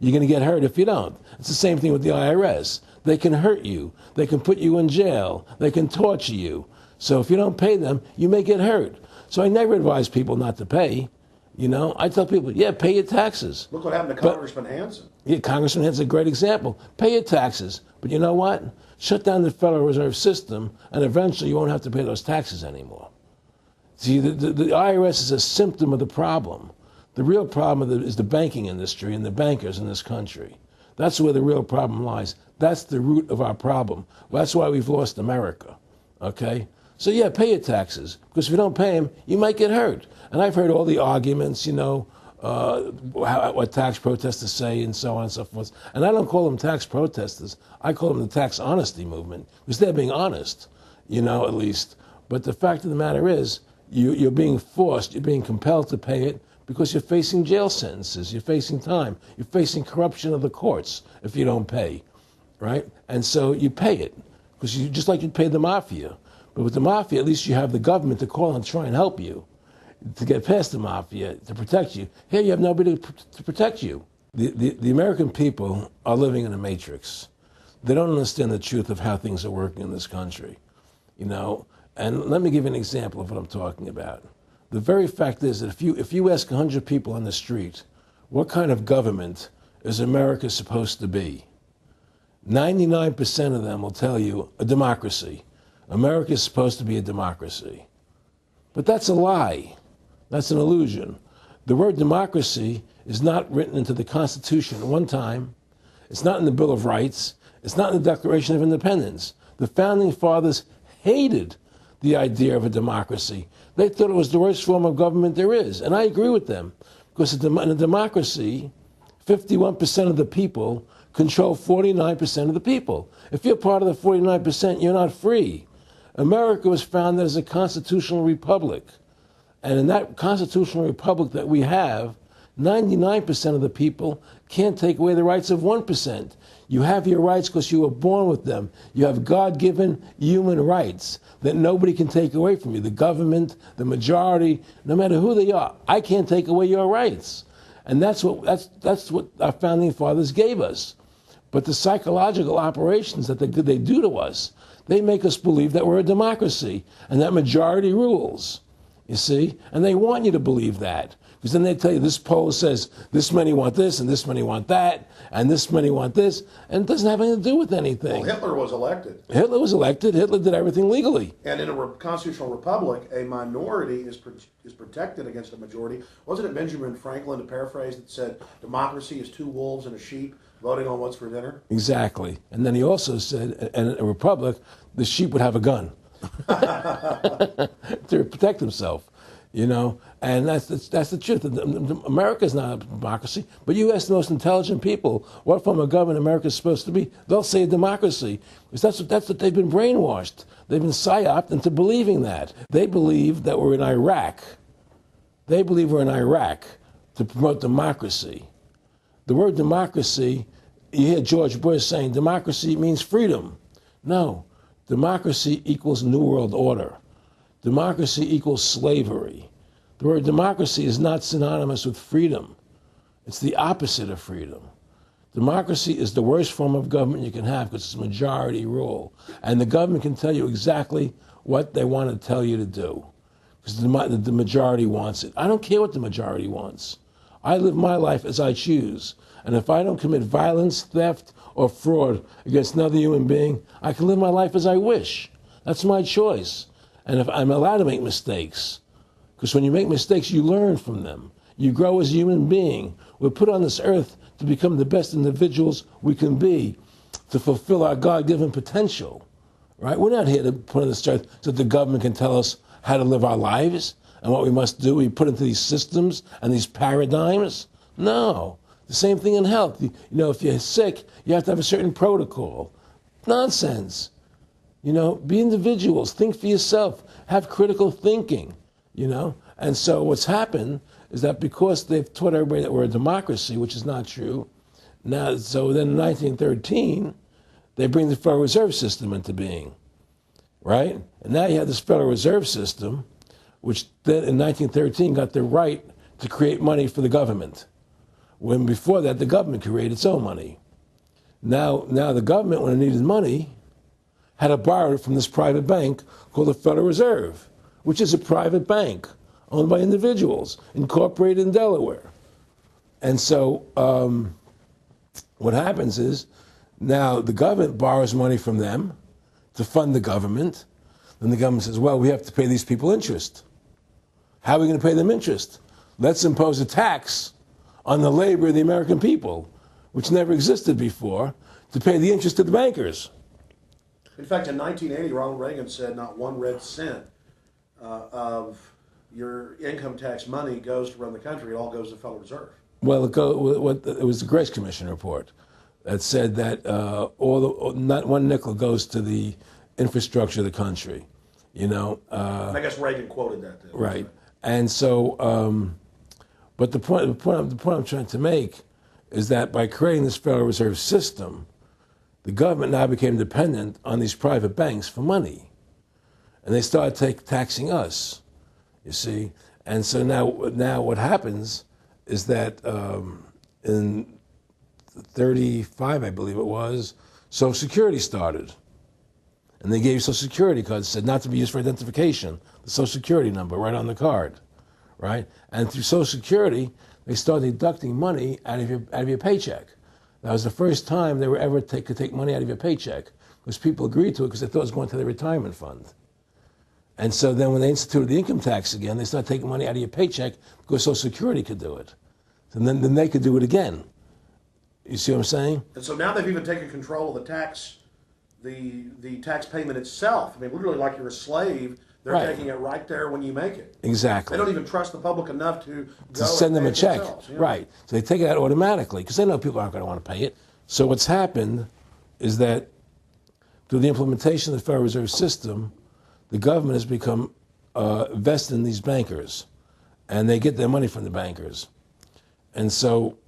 You're going to get hurt if you don't. It's the same thing with the IRS. They can hurt you. They can put you in jail. They can torture you. So if you don't pay them, you may get hurt. So I never advise people not to pay. You know, I tell people, yeah, pay your taxes. Look what happened to Congressman Hansen. Yeah, Congressman Hansen's a great example. Pay your taxes. But you know what? Shut down the Federal Reserve System, and eventually you won't have to pay those taxes anymore. See, the IRS is a symptom of the problem. The real problem is the banking industry and the bankers in this country. That's where the real problem lies. That's the root of our problem. That's why we've lost America, okay? So yeah, pay your taxes, because if you don't pay them, you might get hurt. And I've heard all the arguments, you know, what tax protesters say and so on and so forth. And I don't call them tax protesters. I call them the tax honesty movement, because they're being honest, you know, at least. But the fact of the matter is, you're being forced, you're being compelled to pay it because you're facing jail sentences, you're facing time, you're facing corruption of the courts if you don't pay, right? And so you pay it, because you just like you'd pay the mafia. But with the mafia, at least you have the government to call and try and help you to get past the mafia, to protect you. Here you have nobody to protect you. The American people are living in a matrix. They don't understand the truth of how things are working in this country, you know. And let me give you an example of what I'm talking about. The very fact is that if you ask 100 people on the street, what kind of government is America supposed to be? 99% of them will tell you a democracy. America is supposed to be a democracy. But that's a lie. That's an illusion. The word democracy is not written into the Constitution at one time. It's not in the Bill of Rights. It's not in the Declaration of Independence. The Founding Fathers hated the idea of a democracy. They thought it was the worst form of government there is. And I agree with them, because in a democracy, 51% of the people control 49% of the people. If you're part of the 49%, you're not free. America was founded as a constitutional republic. And in that constitutional republic that we have, 99% of the people can't take away the rights of 1%. You have your rights because you were born with them. You have God-given human rights that nobody can take away from you. The government, the majority, no matter who they are, I can't take away your rights. And that's what our founding fathers gave us. But the psychological operations that they do to us, they make us believe that we're a democracy and that majority rules, you see? And they want you to believe that. Because then they tell you this poll says this many want this and this many want that and this many want this, and it doesn't have anything to do with anything. Well, Hitler was elected. Hitler was elected. Hitler did everything legally. And in a constitutional republic, a minority is protected against a majority. Wasn't it Benjamin Franklin, to paraphrase, that said democracy is two wolves and a sheep voting on what's for dinner? Exactly. And then he also said, in a republic, the sheep would have a gun to protect himself. You know, and that's the truth. America's not a democracy, but you ask the most intelligent people what form of government America is supposed to be, they'll say a democracy, because that's what they've been brainwashed. They've been psyoped into believing that. They believe that we're in Iraq. They believe we're in Iraq to promote democracy. The word democracy, you hear George Bush saying democracy means freedom. No, democracy equals New World Order. Democracy equals slavery. The word democracy is not synonymous with freedom. It's the opposite of freedom. Democracy is the worst form of government you can have because it's majority rule. And the government can tell you exactly what they want to tell you to do because the majority wants it. I don't care what the majority wants. I live my life as I choose. And if I don't commit violence, theft, or fraud against another human being, I can live my life as I wish. That's my choice. And if I'm allowed to make mistakes, because when you make mistakes, you learn from them. You grow as a human being. We're put on this earth to become the best individuals we can be, to fulfill our God-given potential, right? We're not here to put on this earth so that the government can tell us how to live our lives and what we must do. We put into these systems and these paradigms. No. The same thing in health. You know, if you're sick, you have to have a certain protocol. Nonsense. You know, be individuals, think for yourself, have critical thinking, you know. And so what's happened is that because they've taught everybody that we're a democracy, which is not true, now, so then in 1913, they bring the Federal Reserve System into being, right? And now you have this Federal Reserve System, which then in 1913 got the right to create money for the government. when before that the government created its own money. Now the government, when it needed money, had to borrow it from this private bank called the Federal Reserve, which is a private bank owned by individuals, incorporated in Delaware. And so what happens is now the government borrows money from them to fund the government. Then the government says, well, we have to pay these people interest. How are we going to pay them interest? Let's impose a tax on the labor of the American people, which never existed before, to pay the interest to the bankers. In fact, in 1980, Ronald Reagan said not one red cent of your income tax money goes to run the country. It all goes to the Federal Reserve. Well, it was the Grace Commission report that said that not one nickel goes to the infrastructure of the country. I guess Reagan quoted that. Too, right. And so, but the point I'm trying to make is that by creating this Federal Reserve System, the government now became dependent on these private banks for money. And they started taxing us, you see. And so now what happens is that in 35, I believe it was, Social Security started. And they gave you Social Security cards, said not to be used for identification, the Social Security number right on the card, right? And through Social Security, they started deducting money out of your paycheck. That was the first time they were ever could take money out of your paycheck, because people agreed to it because they thought it was going to their retirement fund. And so then when they instituted the income tax again, they started taking money out of your paycheck because Social Security could do it. And then they could do it again. You see what I'm saying? And so now they've even taken control of the tax payment itself. I mean, literally like you're a slave. They're taking it right there when you make it. Exactly. They don't even trust the public enough to send them a check. You know? Right. So they take it out automatically because they know people aren't going to want to pay it. So what's happened is that through the implementation of the Federal Reserve System, the government has become vested in these bankers, and they get their money from the bankers. And so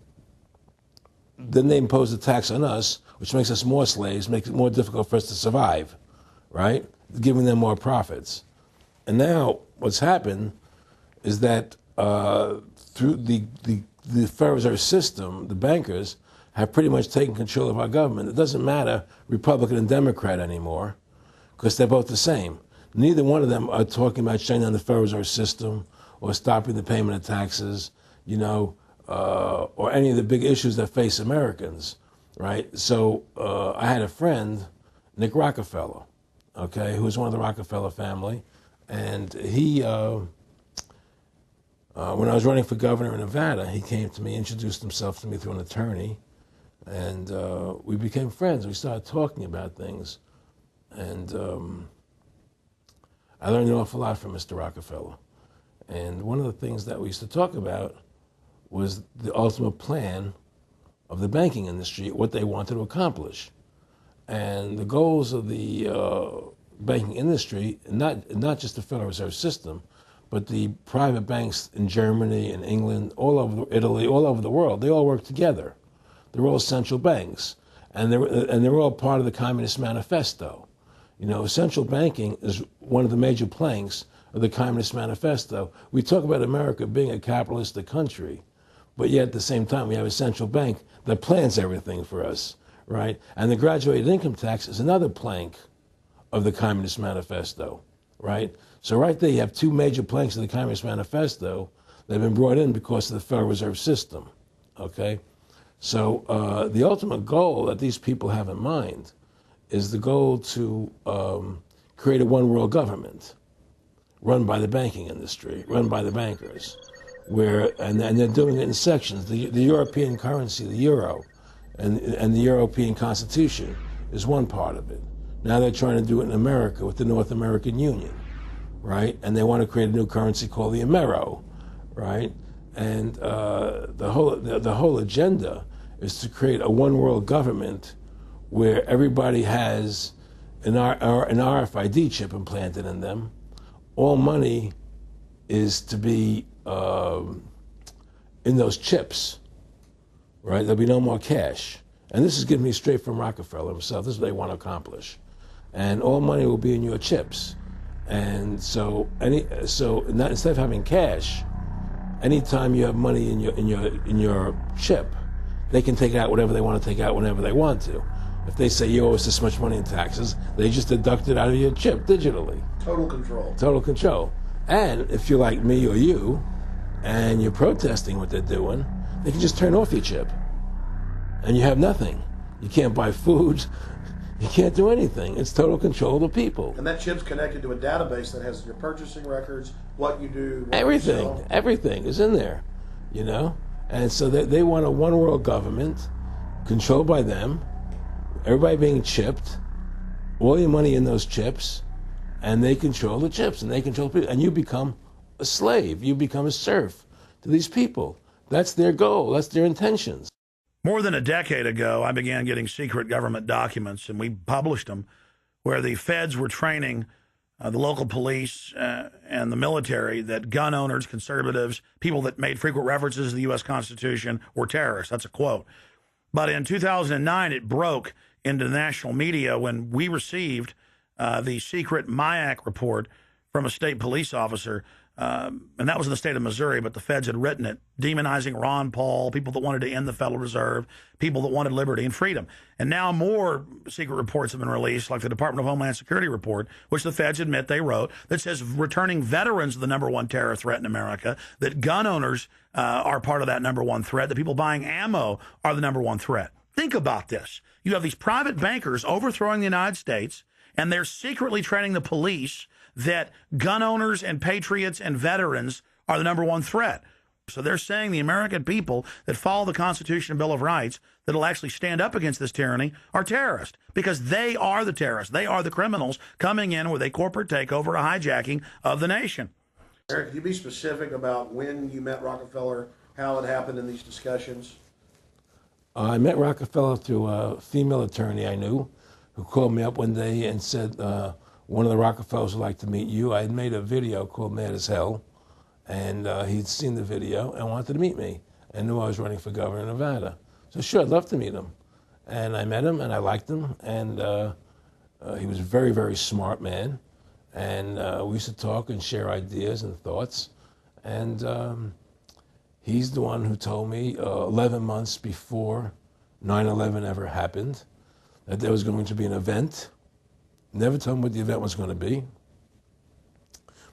then they impose a tax on us, which makes us more slaves, makes it more difficult for us to survive, right? Giving them more profits. And now what's happened is that through the Federal Reserve System, the bankers have pretty much taken control of our government. It doesn't matter Republican and Democrat anymore, because they're both the same. Neither one of them are talking about shutting down the Federal Reserve System or stopping the payment of taxes, or any of the big issues that face Americans, right? So I had a friend, Nick Rockefeller, okay, who was one of the Rockefeller family, and he, when I was running for governor in Nevada, he came to me, introduced himself to me through an attorney, and we became friends. We started talking about things, and I learned an awful lot from Mr. Rockefeller. And one of the things that we used to talk about was the ultimate plan of the banking industry, what they wanted to accomplish. And the goals of the banking industry, not just the Federal Reserve System, but the private banks in Germany and England, all over Italy, all over the world, they all work together. They're all central banks, and they're all part of the Communist Manifesto. Central banking is one of the major planks of the Communist Manifesto. We talk about America being a capitalistic country, but yet at the same time we have a central bank that plans everything for us, right? And the graduated income tax is another plank of the Communist Manifesto, right? So right there you have two major planks of the Communist Manifesto that have been brought in because of the Federal Reserve System, okay? So the ultimate goal that these people have in mind is the goal to create a one-world government run by the banking industry, run by the bankers, and they're doing it in sections. The European currency, the euro, and the European Constitution is one part of it. Now they're trying to do it in America with the North American Union, right? And they want to create a new currency called the Amero, right? And the whole agenda is to create a one-world government where everybody has an RFID chip implanted in them. All money is to be in those chips, right? There'll be no more cash. And this is given me straight from Rockefeller himself. This is what they want to accomplish. And all money will be in your chips. And so instead of having cash anytime you have money in your chip, they can take out whatever they want to take out whenever they want to. If they say you owe us this much money in taxes, they just deduct it out of your chip digitally. Total control. Total control. And if you're like me or you, and you're protesting what they're doing, they can just turn off your chip. And you have nothing. You can't buy food. You can't do anything. It's total control of the people. And that chip's connected to a database that has your purchasing records, what you do, what Everything. you sell. Everything is in there, you know? And so they want a one world government controlled by them, everybody being chipped, all your money in those chips, and they control the chips, and they control people. And you become a slave. You become a serf to these people. That's their goal. That's their intentions. More than a decade ago, I began getting secret government documents, and we published them, where the feds were training the local police and the military that gun owners, conservatives, people that made frequent references to the U.S. Constitution were terrorists. That's a quote. But in 2009, it broke into the national media when we received the secret MIAC report from a state police officer, and that was in the state of Missouri, but the feds had written it, demonizing Ron Paul, people that wanted to end the Federal Reserve, people that wanted liberty and freedom. And now more secret reports have been released, like the Department of Homeland Security report, which the feds admit they wrote, that says returning veterans are the number one terror threat in America, that gun owners are part of that number one threat, that people buying ammo are the number one threat. Think about this. You have these private bankers overthrowing the United States, and they're secretly training the police that gun owners and patriots and veterans are the number one threat. So they're saying the American people that follow the Constitution and Bill of Rights that will actually stand up against this tyranny are terrorists, because they are the terrorists. They are the criminals coming in with a corporate takeover, a hijacking of the nation. Eric, could you be specific about when you met Rockefeller, how it happened in these discussions? I met Rockefeller through a female attorney I knew who called me up one day and said, one of the Rockefellers would like to meet you. I had made a video called Mad as Hell, and he'd seen the video and wanted to meet me and knew I was running for governor of Nevada. So sure, I'd love to meet him. And I met him, and I liked him, and he was a very, very smart man. And we used to talk and share ideas and thoughts. And he's the one who told me 11 months before 9/11 ever happened that there was going to be an event. Never told me what the event was going to be,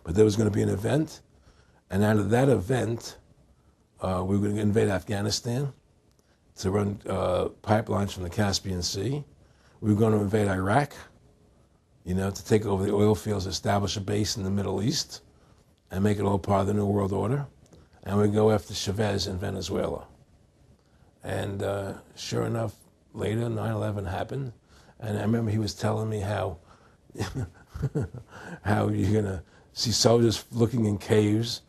but there was going to be an event, and out of that event, we were going to invade Afghanistan to run pipelines from the Caspian Sea. We were going to invade Iraq, you know, to take over the oil fields, establish a base in the Middle East, and make it all part of the New World Order. And we'd go after Chavez in Venezuela. And sure enough, later, 9/11 happened, and I remember he was telling me how you're going to see soldiers looking in caves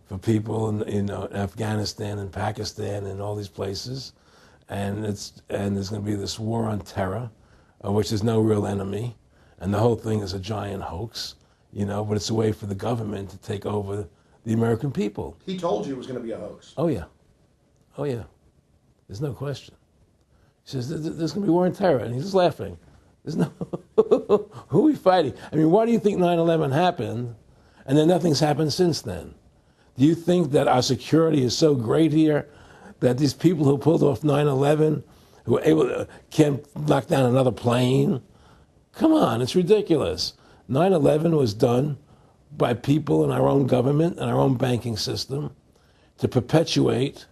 for people in Afghanistan and Pakistan and all these places. And there's going to be this war on terror, which is no real enemy. And the whole thing is a giant hoax, you know, but it's a way for the government to take over the American people. He told you it was going to be a hoax. Oh, yeah. Oh, yeah. There's no question. He says, there's going to be war on terror. And he's just laughing. There's no, who are we fighting? I mean, why do you think 9/11 happened and then nothing's happened since then? Do you think that our security is so great here that these people who pulled off 9/11, who were able to, can't knock down another plane? Come on, it's ridiculous. 9/11 was done by people in our own government and our own banking system to perpetuate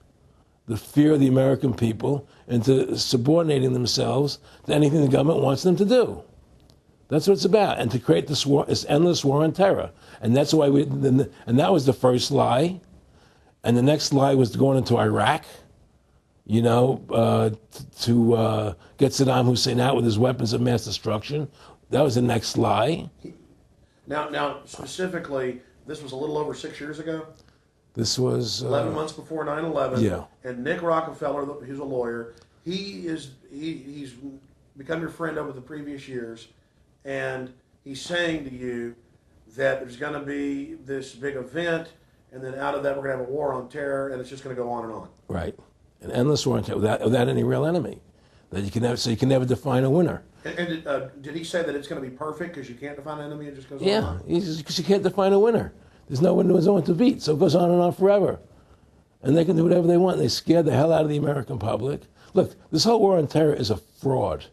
the fear of the American people into subordinating themselves to anything the government wants them to do. That's what it's about, and to create this war, this endless war on terror. And that's why and that was the first lie. And the next lie was going into Iraq, you know, to get Saddam Hussein out with his weapons of mass destruction. That was the next lie. Now, specifically, this was a little over 6 years ago. This was 11 months before 9/11. Yeah. And Nick Rockefeller, who's a lawyer, he's become your friend over the previous years, and he's saying to you that there's going to be this big event, and then out of that we're going to have a war on terror, and it's just going to go on and on. Right. An endless war on terror without any real enemy. That you can never, so you can never define a winner. And did he say that it's going to be perfect because you can't define an enemy? It just goes on Yeah, and on? because you can't define a winner. There's no one to beat, so it goes on and on forever. and they can do whatever they want. They scare the hell out of the American public. Look, this whole war on terror is a fraud.